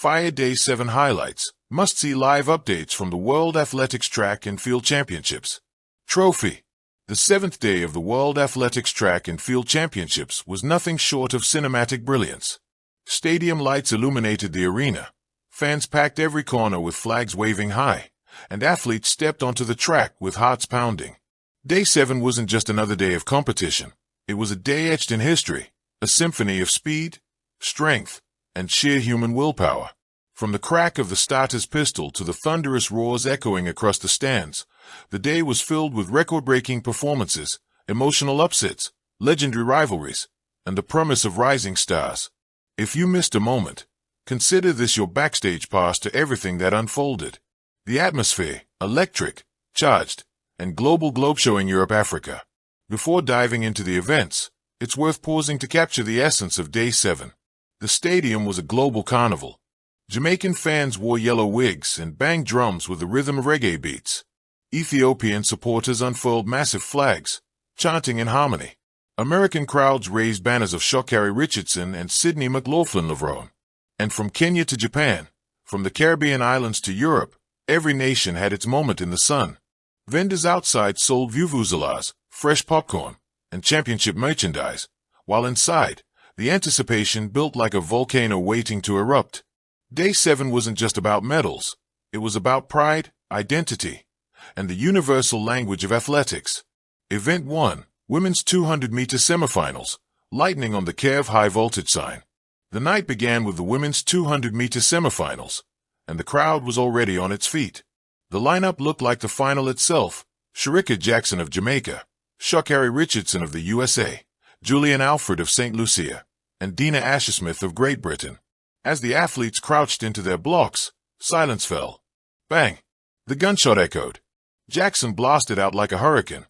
Fire Day 7 highlights, must-see live updates from the World Athletics Track and Field Championships. Trophy. The seventh day of the World Athletics Track and Field Championships was nothing short of cinematic brilliance. Stadium lights illuminated the arena, fans packed every corner with flags waving high, and athletes stepped onto the track with hearts pounding. Day 7 wasn't just another day of competition. It was a day etched in history, a symphony of speed, strength, and sheer human willpower. From the crack of the starter's pistol to the thunderous roars echoing across the stands, the day was filled with record-breaking performances, emotional upsets, legendary rivalries, and the promise of rising stars. If you missed a moment, consider this your backstage pass to everything that unfolded. The atmosphere, electric, charged, and global globe-showing Europe-Africa. Before diving into the events, it's worth pausing to capture the essence of Day 7. The stadium was a global carnival. Jamaican fans wore yellow wigs and banged drums with the rhythm of reggae beats. Ethiopian supporters unfurled massive flags, chanting in harmony. American crowds raised banners of Sha'Carri Richardson and Sydney McLaughlin-Levrone. And from Kenya to Japan, from the Caribbean islands to Europe, every nation had its moment in the sun. Vendors outside sold vuvuzelas, fresh popcorn, and championship merchandise, while inside, the anticipation built like a volcano waiting to erupt. Day 7 wasn't just about medals. It was about pride, identity, and the universal language of athletics. Event 1, Women's 200-meter semifinals, lightning on the Kiev high-voltage sign. The night began with the women's 200-meter semifinals, and the crowd was already on its feet. The lineup looked like the final itself: Shericka Jackson of Jamaica, Sha'Carri Richardson of the USA, Julian Alfred of St. Lucia, and Dina Ashersmith of Great Britain. As the athletes crouched into their blocks, silence fell. Bang! The gunshot echoed. Jackson blasted out like a hurricane,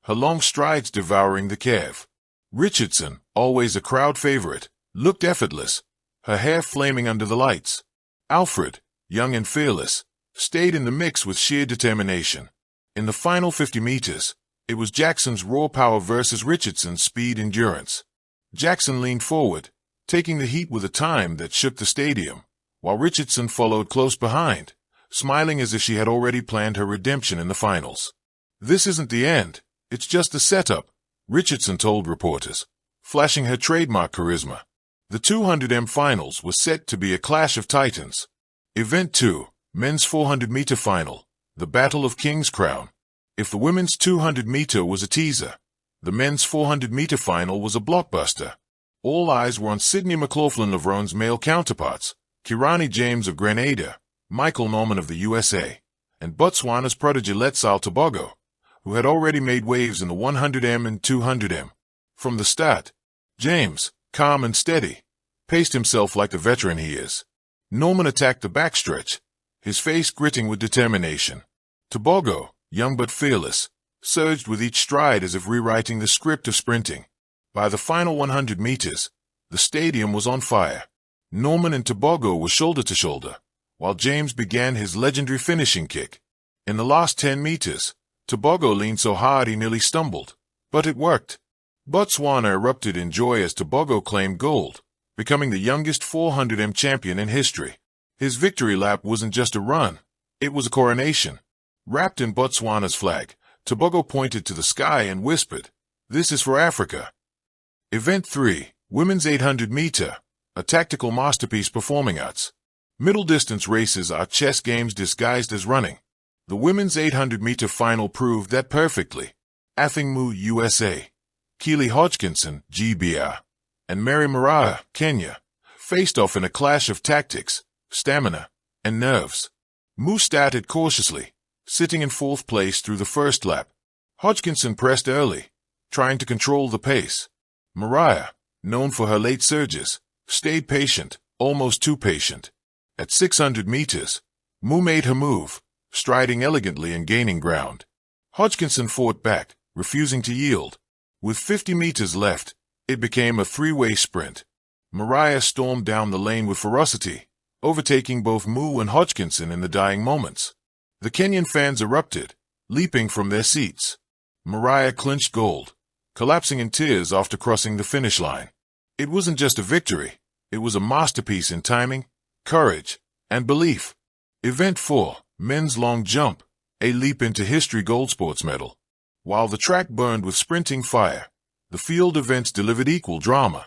her long strides devouring the Kiev. Richardson, always a crowd favorite, looked effortless, her hair flaming under the lights. Alfred, young and fearless, stayed in the mix with sheer determination. In the final 50 meters, it was Jackson's raw power versus Richardson's speed endurance. Jackson leaned forward, taking the heat with a time that shook the stadium, while Richardson followed close behind, smiling as if she had already planned her redemption in the finals. "This isn't the end, it's just the setup," Richardson told reporters, flashing her trademark charisma. The 200m finals was set to be a clash of titans. Event 2, Men's 400-meter final, the Battle of King's Crown. If the women's 200-meter was a teaser, the men's 400-meter final was a blockbuster. All eyes were on Sydney McLaughlin-Levrone's male counterparts, Kirani James of Grenada, Michael Norman of the USA, and Botswana's prodigy Letsal Tobago, who had already made waves in the 100m and 200m. From the start, James, calm and steady, paced himself like the veteran he is. Norman attacked the backstretch, his face gritting with determination. Tobago, young but fearless, surged with each stride as if rewriting the script of sprinting. By the final 100 meters, the stadium was on fire. Norman and Tobago were shoulder to shoulder, while James began his legendary finishing kick. In the last 10 meters, Tobago leaned so hard he nearly stumbled, but it worked. Botswana erupted in joy as Tobago claimed gold, becoming the youngest 400m champion in history. His victory lap wasn't just a run, it was a coronation. Wrapped in Botswana's flag, Tobago pointed to the sky and whispered, "This is for Africa." Event 3, Women's 800-meter, a tactical masterpiece performing arts. Middle distance races are chess games disguised as running. The women's 800-meter final proved that perfectly. Athingmu, USA, Keely Hodgkinson, GBR, and Mary Moraa, Kenya, faced off in a clash of tactics, stamina, and nerves. Mu started cautiously, sitting in fourth place through the first lap. Hodgkinson pressed early, trying to control the pace. Moraa, known for her late surges, stayed patient, almost too patient. At 600 meters, Mu made her move, striding elegantly and gaining ground. Hodgkinson fought back, refusing to yield. With 50 meters left, it became a three-way sprint. Moraa stormed down the lane with ferocity, overtaking both Mu and Hodgkinson in the dying moments. The Kenyan fans erupted, leaping from their seats. Moraa clinched gold, collapsing in tears after crossing the finish line. It wasn't just a victory, it was a masterpiece in timing, courage, and belief. Event 4, Men's Long Jump, a leap into history gold sports medal. While the track burned with sprinting fire, the field events delivered equal drama.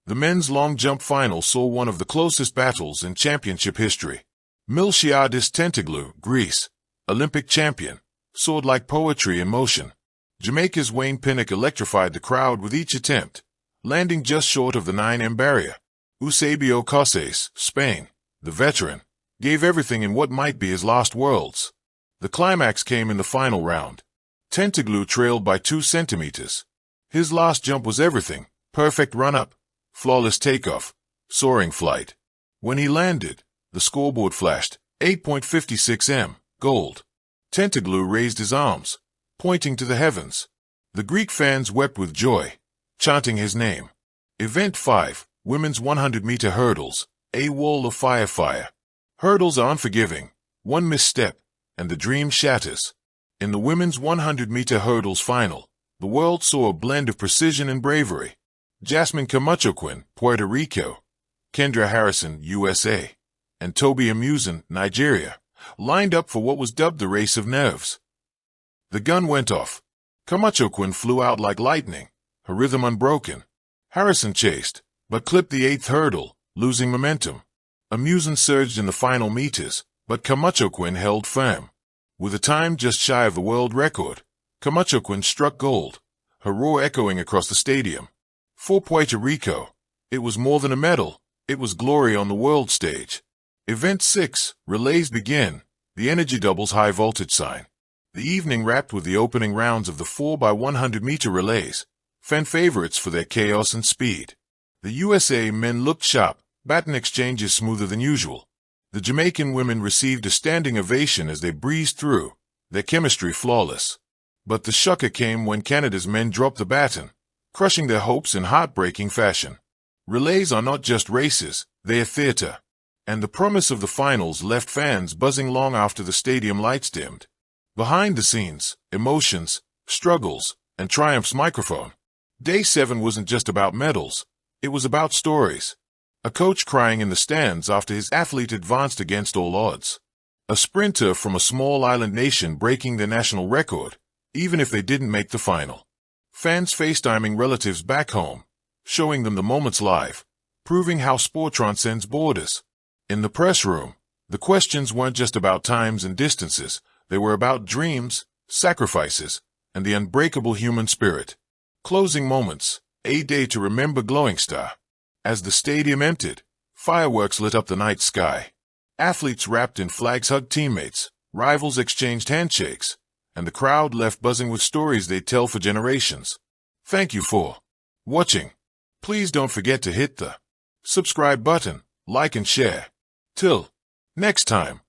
The men's long jump final saw one of the closest battles in championship history. Miltiadis Tentoglou, Greece, Olympic champion, soared like poetry in motion. Jamaica's Wayne Pinnock electrified the crowd with each attempt, landing just short of the 9m barrier. Eusebio Cosses, Spain, the veteran, gave everything in what might be his last worlds. The climax came in the final round. Tentoglou trailed by 2 centimeters. His last jump was everything: perfect run-up, flawless takeoff, soaring flight. When he landed, the scoreboard flashed 8.56 m, gold. Tentoglou raised his arms, pointing to the heavens. The Greek fans wept with joy, chanting his name. Event 5, Women's 100-meter hurdles, a wall of fire. Hurdles are unforgiving. One misstep, and the dream shatters. In the women's 100-meter hurdles final, the world saw a blend of precision and bravery. Jasmine Camachoquin, Puerto Rico, Kendra Harrison, USA, and Toby Amusan, Nigeria, lined up for what was dubbed the race of nerves. The gun went off. Camachoquin flew out like lightning, her rhythm unbroken. Harrison chased, but clipped the 8th hurdle, losing momentum. Amusan surged in the final meters, but Camachoquin held firm. With a time just shy of the world record, Camachoquin struck gold, her roar echoing across the stadium. For Puerto Rico, it was more than a medal, it was glory on the world stage. Event 6, relays begin, the energy doubles high voltage sign. The evening wrapped with the opening rounds of the 4x100-meter relays, fan favorites for their chaos and speed. The USA men looked sharp, baton exchanges smoother than usual. The Jamaican women received a standing ovation as they breezed through, their chemistry flawless. But the shocker came when Canada's men dropped the baton, crushing their hopes in heartbreaking fashion. Relays are not just races, they are theater. And the promise of the finals left fans buzzing long after the stadium lights dimmed. Behind the scenes, emotions, struggles, and triumph's microphone. Day 7 wasn't just about medals, it was about stories. A coach crying in the stands after his athlete advanced against all odds. A sprinter from a small island nation breaking their national record, even if they didn't make the final. Fans FaceTiming relatives back home, showing them the moments live, proving how sport transcends borders. In the press room, the questions weren't just about times and distances, they were about dreams, sacrifices, and the unbreakable human spirit. Closing moments, a day to remember glowing star. As the stadium emptied, fireworks lit up the night sky. Athletes wrapped in flags hugged teammates, rivals exchanged handshakes, and the crowd left buzzing with stories they'd tell for generations. Thank you for watching. Please don't forget to hit the subscribe button, like and share. Till next time.